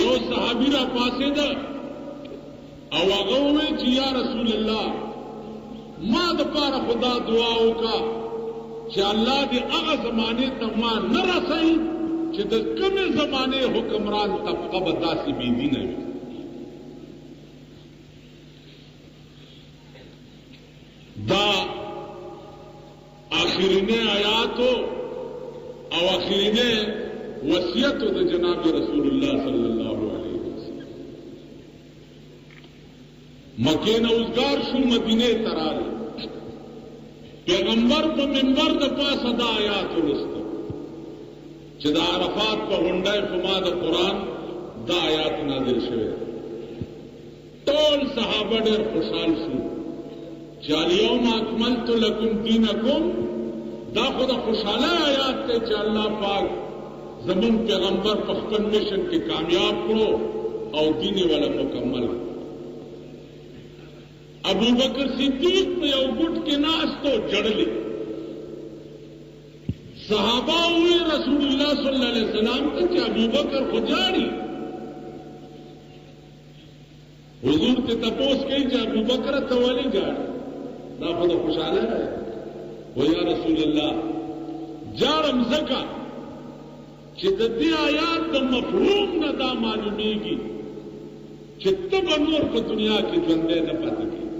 You صحابی را پاسے دا او هغه وی چې یا رسول الله ما د پاره خدا دعا وکا چې الله دې هغه زمانه ته ما نه رسي چې د کومه زمانه حکمران طبقه به داسې بي دینه وي. دا آخرینه آیاتو او آخرینه وصیتو د جناب رسول الله صلی الله علیه وسلم. مکه نه اوزګار شو مدینه تراله پیغمبر په منبر د پاسه دا آیات ولسته چې د عرفات په غونډه په ما د قرآن دا آیات نازل شوه. ټول صحابه ډېر خوشحال شو چې الیوم اکملت لکم دینکم. دا خو د خوشحاله آیات ته چې الله پاک زمون پیغمبر په خپل مشن کې کامیاب کړو او دین یې ولا مکمل. ابو بکر صدیق په یو ګټ کې ناستو جړلې صحابه وی رسول الله صلی الله علیه وسلم ته چې ابو بکر خو جاړي. حضور ته تپوس کوي چې ابو بکر ته ولې جاړي؟ دا خو د خوشاله ده. و یا رسول الله جاړم زکا چې د دې آیات د مفهوم نه دا معلومیږي چې ته به نور په دنیا کې ژوندی نه پاتې کېږي.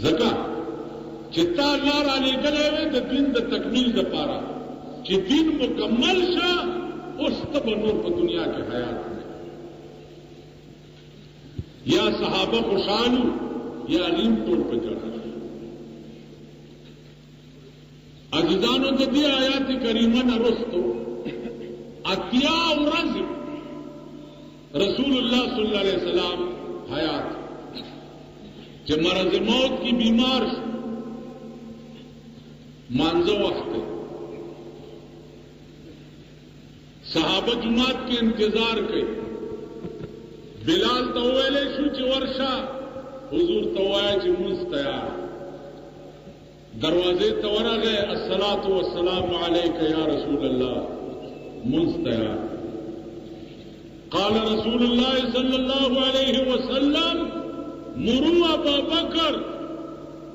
زکا چې تا الله را لېږلی وې د دین د تکمیل دپاره چې دین مکمل شه، اوس ته به نور په دنیا کې حیات نه. یا صحابه خوشحالو یا علیم ټول په جړل. عزیزانو د دې آیات کریمه نه رستو اتیا ورځې رسول الله صلی الله علیه وسلم حیات چې مرض موت کی بیمار شو. مانزه وخت صحابه جماعت کې انتظار کوي. بلال ته ویلې شو چې ورشه، حضور ته وایي چې مونځ تیار. دروازې ته ورغی، الصلاة والسلام علیک یا رسول الله، مونځ تیار. قال رسول الله صلی الله علیه وسلم مروا ابا بکر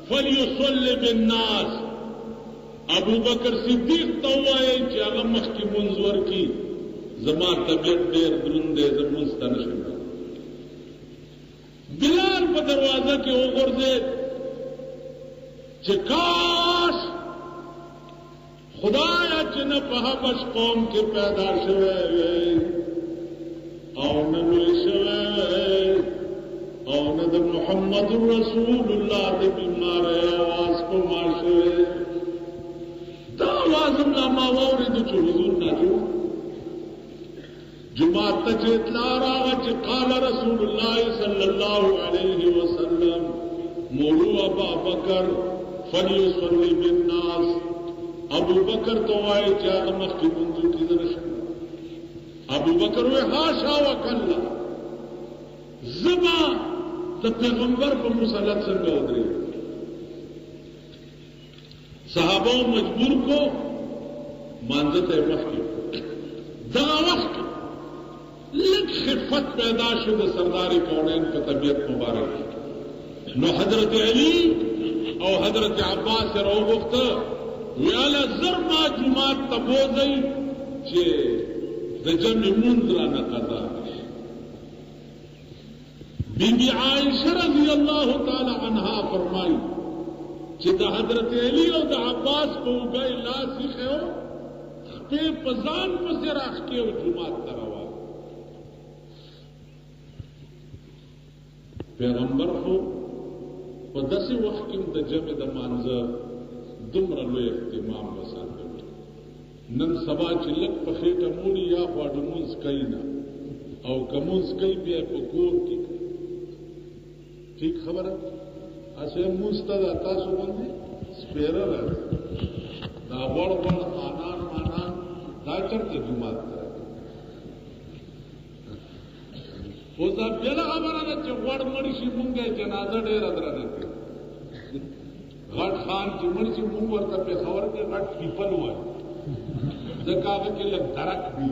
فلیصلی بالناس. ابو بکر صدیق ته وایي چې هغه مخکې مونځ ورکړي، زما طبیعت ډېر دروند دی، زه مونځ ته نشم. بلال په دروازه کې وغورځېد چې کاش خدایا چې نه په حبش قوم کې پیدا شوی وی او نه لوی شوی وی او نه د محمد رسول الله د بیماری آواز په ما شوی. دا آواز الله ما واورېد چې حضور ناجو جماعت ته چې اطلاع راغله چې قال رسول الله صلی الله علیه وسلم مروا ابا بکر فلیصلی بالناس. ابو بکر تو وایي چې هغه مخکې مونځ کې زه نشم. ابو بکر وایي حاشا وکلا، زما د پیغمبر په مسلط څنګه ودرېږم. صحابه مجبور کو مانځه ته مخکې. دغه وخت لږ خفت پیدا شو د سردار کونین په طبیعت مبارک. نو حضرت علی او حضرت عباس راوغوښته، ویاله زر ما جماعت ته بوځئ چې د جمع مونځ رانه قضا کړي. بی بی عائشه رضی الله تعالی عنها فرمایي چې د حضرت علی او د عباس په اوږه یې لاس ایښی و، خپې په ځان پسې راښکې و جومات ته روان. پیغمبر خو په داسې وخت کې د جمع د مانځه دومره لوی اهتمام وساتل. نن سبا چې لږ په خېټه موړي یا خوا لمونځ کوي نه، او که مونځ کوي بیا په کور کې. ٹھیک خبره؟ اسې مونځ ته دا تاسو باندې سپېره راځي، دا غوړ غوړ خانان مانان دا چېرته جومات ته راځي. اوس دا بېله خبره ده چې غوړ مړ شي مونږ یې جنازه ډېره درنه کوي. غټ خان چې مړ شي مونږ ورته پېښور کې غټ پیپل وایي، ځکه هغه کې لږ درک وي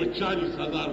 40,000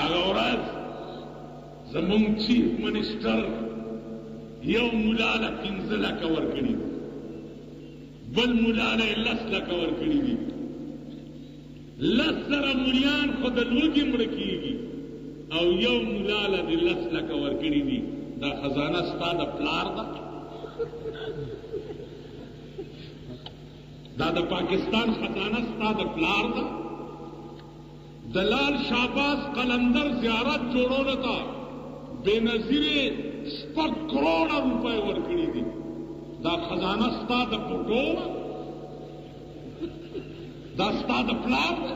هغه ورځ زمونږ چیف منسټر یو ملا له 15 لکه ورکړي بل ملا له 10 لکه ورکړي دي 10 زره مریان خو د لوږې مړه کېږي او یو ملا له 10 لکه ورکړي دي دا خزانه ستا د پلار ده دا د پاکستان خزانه ستا د پلار ده د لال شهباز قلندر زیارت جوړولو ته بے نظیرې 6 کروڑه روپۍ ورکړي دي دا خزانه ستا د پټو دا ستا د پلار ده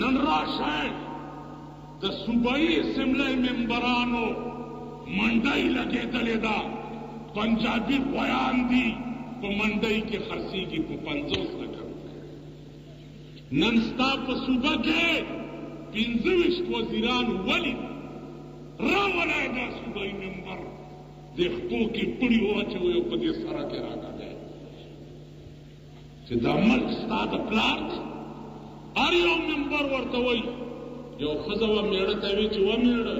نن راشئ د صوبایي اسمبلی ممبرانو منډۍ لګېدلې ده پنجابي غویان دي په منډۍ کې خرڅېږي په 50 لکه نن ستا په صوبه کې 25 وزیران ولي راولای دا صوبایي ممبر د خپو کې پړي واچوي او په دې سره کې راکاږي چې دا ملک ستا د پلار دی هر یو ممبر ورته وایي یو ښځه وه مېړه ته وي چې و مېړه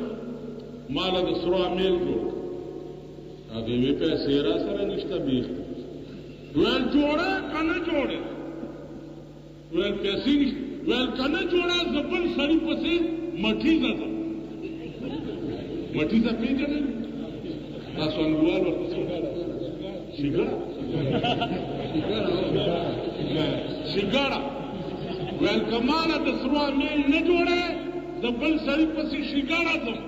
ما له د سرو امیل جوړ هغې وې پیسې را سره نشته بیخ ویل جوړه که نه جوړه ویل پیسې نشته ویل که نه جوړه زه بل سړي پسې مټیزه ځم مټیزه پېژنئ دا سونګوال ورته شګړه شګړه ویل که ما له د سرو امیل نه جوړه زه بل سړي پسې شګړه ځم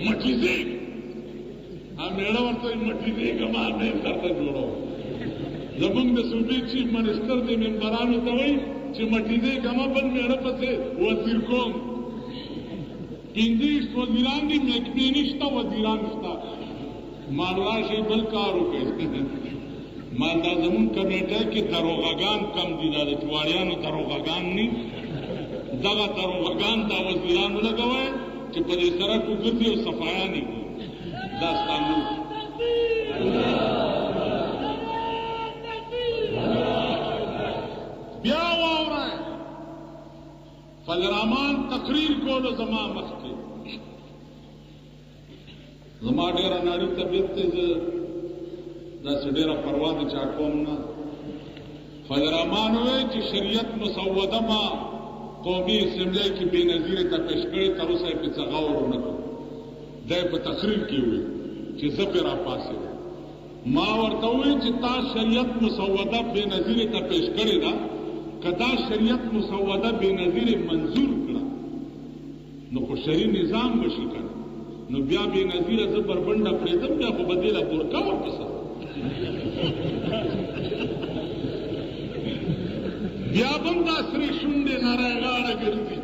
مټیزې میړه ورته مټیزې که ما امیل درته جوړوم زمونږ د صوبې چیف منسټر د ممبرانو ته وایي چې مټیزې که ما بل میړه پسې وزیر کوم 15 وزیران دي محکمې نشته وزیران شته مال راشئ بل کار وکړئ مال دا زمونږ کمیټه کې دروغګان کم دي دا د چواړیانو دروغګان ني دغه دروغګان دا وزیرانو لګوئ چې په دې سړک وګرځي او صفایانې کوي دا ستا ملک بیا واورئ فضلرحمان تقریر کولو زما مخکې زما ډېره ناړي طبیعت دی زه داسې ډېره پروا د چا کوم نه فضلرحمان وویل چې شریعت مسوده ما قومي اسمبلی کې بې نظیرې ته پیش کړې تر اوسه یې پې څه غور ونه کړ دا یې په تقریر کې وویل چې زه پې راپاڅېدم ما ورته وویل چې تا شریعت مسوده بې نظیرې ته پیش کړې ده که دا شریعت مسوده بې نظیرې منظور کړه نو خو شرعي نظام به شي که نو بیا بې نظیره زه بربنډه پرېږدم بیا خو به دې له بورکه ورپسه بیا به هم دا سرې شونډې نری غاړه ګرځي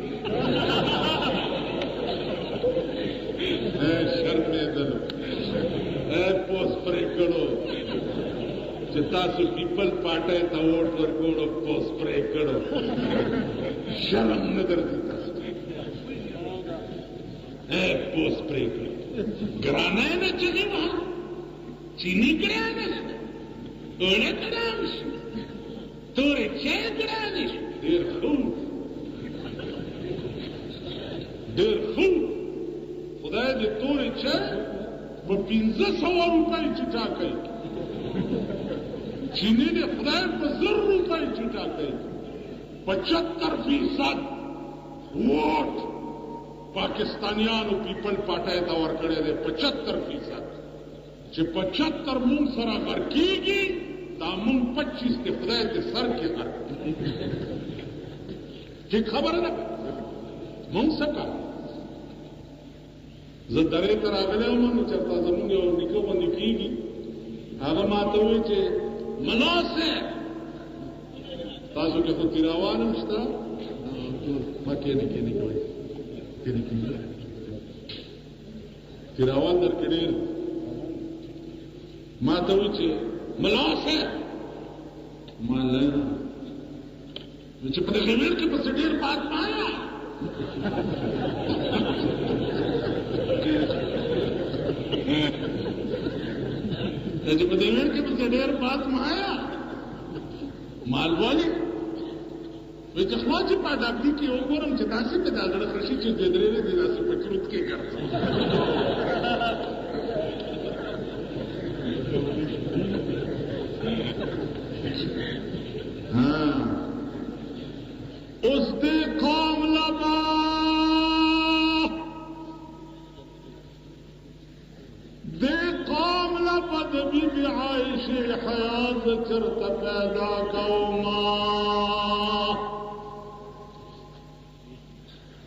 شرمېدلو پوس پرې کړو چې تاسو پیپل پارټۍ ته ووټ ورکړو پوس پرې کړو شرم نه درځي تاسو پوس پرې کړو ګرانه نه چغې وهه چینی ګرانه شوه اوړه ګرانه شوه تورې چای ګرانې شوه ډېر ښه ډېر ښه خدای دې تورې چای په 1500 روپۍ چټا کوي چینی دې خدای په 1000 روپۍ چټا کوي 75% ووټ پاکستانیانو پیپل پارټۍ ته ورکړی دی 75% چې 75 مونږ سره غر کېږي دا مونږ 25 د خدای د سر کې غر ټیک خبره ده مونږ څه کوو زه درې ته راغلی وم نو چېرته زمونږ یو نیکه غوندې کېږي هغه ما ته وویل چې ملا صاحب تاسو کې خو تیراوان هم شته ما کېنې کوئ تیراوان درکې ډېر ما ته وویل چې ملا صاحب ما نه چې په دې غویر کې پسې ډېر بات ما آیا چې په دې غویر کې پسې ډېر بات ما آیا مال والی وی چې خوا چې په ډاکټري کې وګورم چې داسې په دا زړه خرشي چې د درې دې داسې په چروت کې ګرځي اوس دې قوم لبا دې قوم لبا د بیبي عائشې حیات چرته پیدا کوما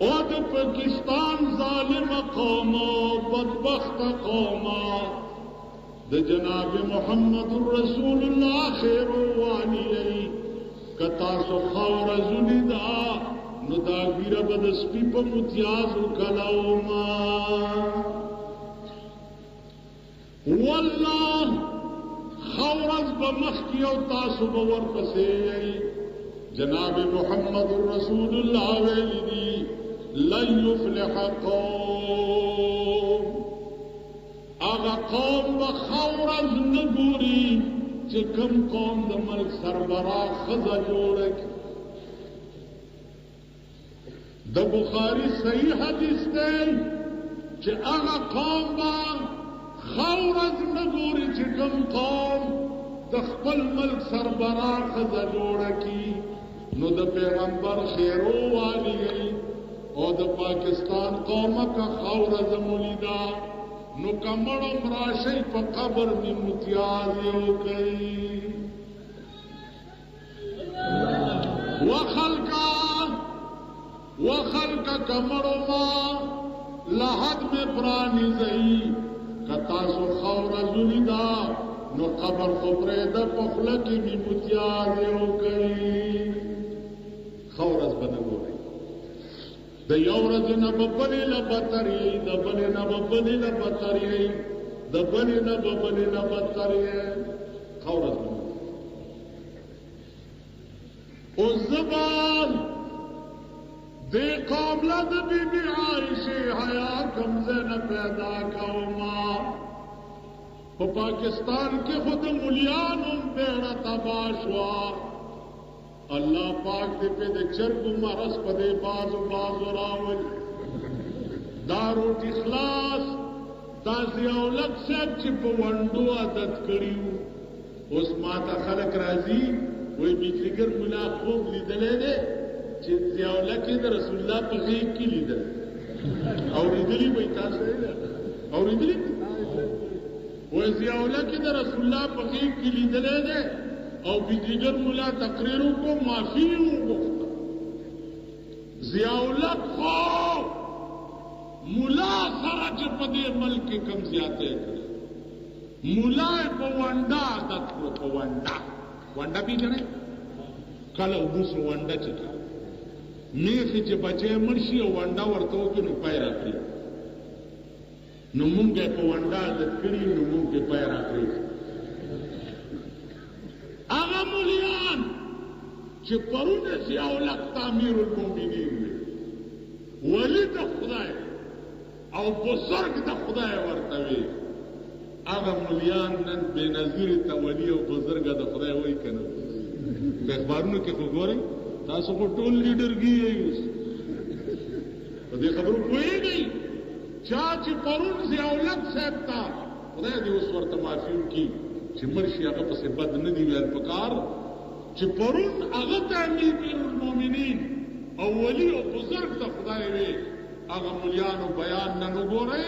او د پاکستان ظالم قوم بدبخت قوم د جناب محمد رسول الله خیر وانی کتا سو خور زلیدا نو دا ګیره بد سپی په متیاز کلاوما والله خورز بمخکی او تاسو باور پسې جناب محمد رسول الله ویلی لن يفلح قوم اغا قوم بخورز نگوری چې کم قوم د ملک سربرا خزا جوړک د بخاری صحیح حدیث دی چې هغه قوم با خورز نګوري چې کم قوم د خپل ملک سربرا خزا جوړکی نو د پیغمبر خیرو والی او د پاکستان قوم کا خورز مولیدا نو کمړم راشي په قبر می متیاز یو کوي وخلقا کمړو ما لحد می برانی زئی کتا سو خور زلیدا نو قبر خبره د پخلک می متیاز یو کوي خورز بنګوري د یو ورځ نه ببلې لبتري د بلې نه ببلې لبتري د بلې نه ببلې لبتري خورز او زبان د قابله د بیبي عائشه حیا کمزه نه پیدا کوما په پاکستان کې خود مليانو بیره تباشوا اللہ پاک دے پہ دے چرگ مرس پدے بازو راول دا روٹی خلاص دا زیاولت سیب چی پا وندو عدد کریو اس ماتا خلق رازی وی بیتریگر ملا خوب لیدلے دے چی زیاولکی دا رسول اللہ پا غیب کی لیدل اور ریدلی بیتا سے اور ریدلی وی زیاولکی دا رسول اللہ پا غیب کی لیدلے دے او بیدیگر ملا تقریروں کو معافی گفتا ضیاءالحق خو ملا سرچ پدے ملک کم زیادہ کرے ملا پونڈا عادت کرو پونڈا ونڈا بھی جنے کل اوبوس ونڈا چکا میخی چے بچے مرشی او ونڈا ورطو کی نو پای راکری نو مونگے پونڈا عادت کری نو مونگے پای راکری آغا مولیان چه پرون ضیاءالحق تعمیر المومنین ولی دا خدای او بزرگ دا خدای ورطوی آغا مولیان نن بے نظیر تا ولی او بزرگ دا خدای وی کنو بے اخبارونو کی خو گوری تاسو کو ټول لیڈر گی ہے دے خبرو کوئی نہیں چاچی پرون ضیاءالحق صاحب تا خدای دی اس ورطا معافیون کی چې مرشي هغه پسې بد نه دی ویل پکار چې پرون هغه تعمیر المؤمنین او ولی او بزرگ ته خدای وی هغه مليانو بیان نه وګورئ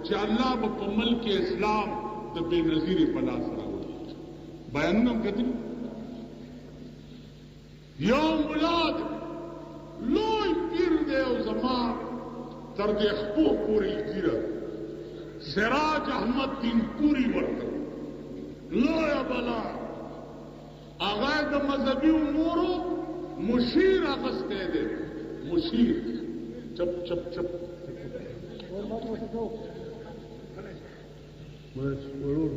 چې الله په ملک اسلام د بے نظیر په لاس راوړي بیانونه کړي یو ملاد لوی پیر دی او زما تر دې خپو پوری ګیره سراج احمد دین پوری ورته لویا بلا آغای دا مذہبی امورو مشیر اغسطے دے مشیر چپ چپ چپ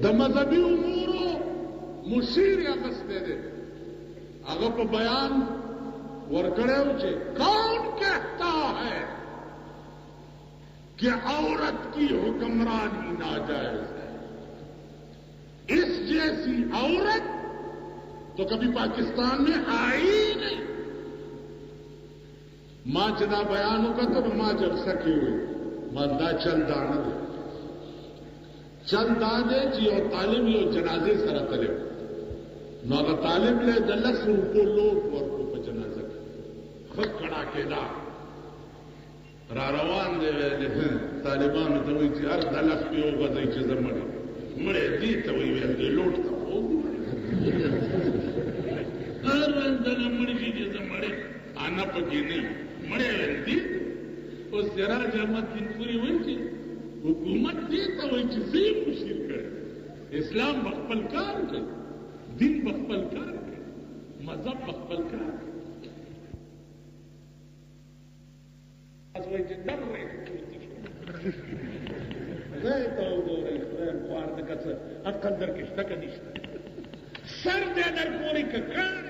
دا مذہبی امورو مشیر اغسطے دے آغا پا بیان ورکڑے ہوچے کون کہتا ہے کہ عورت کی حکمرانی ناجائز ہے اس جیسی عورت تو کبھی پاکستان میں آئی نہیں ما چې دا بیان وکړ نو ما جلسه کې وې ما دا چل دانه دی چل دا دی چې یو طالب یو جنازې سره تللی نو هغه طالب له د 10 روپو لوټ ورکو په جنازه کې خود کړه کېدا را روان دی طالبانو ته وایي چې هر 10 په یو غځي چې زمړي مړې دي ته وایي ویل دی لوټ ته هر دل مړي چې زمړي انا پکې نه مړې ویل دي او سراج احمد پنځوري وایي چې حکومت دې ته وایي چې زه مشیر کړ اسلام خپل کار کوي دین خپل کار کوي مذهب خپل کار کوي اسوي چې دغه زه ته وګورئ خپل خوار د کڅ عقل درکشته کنيشته سر دې در پوری کړه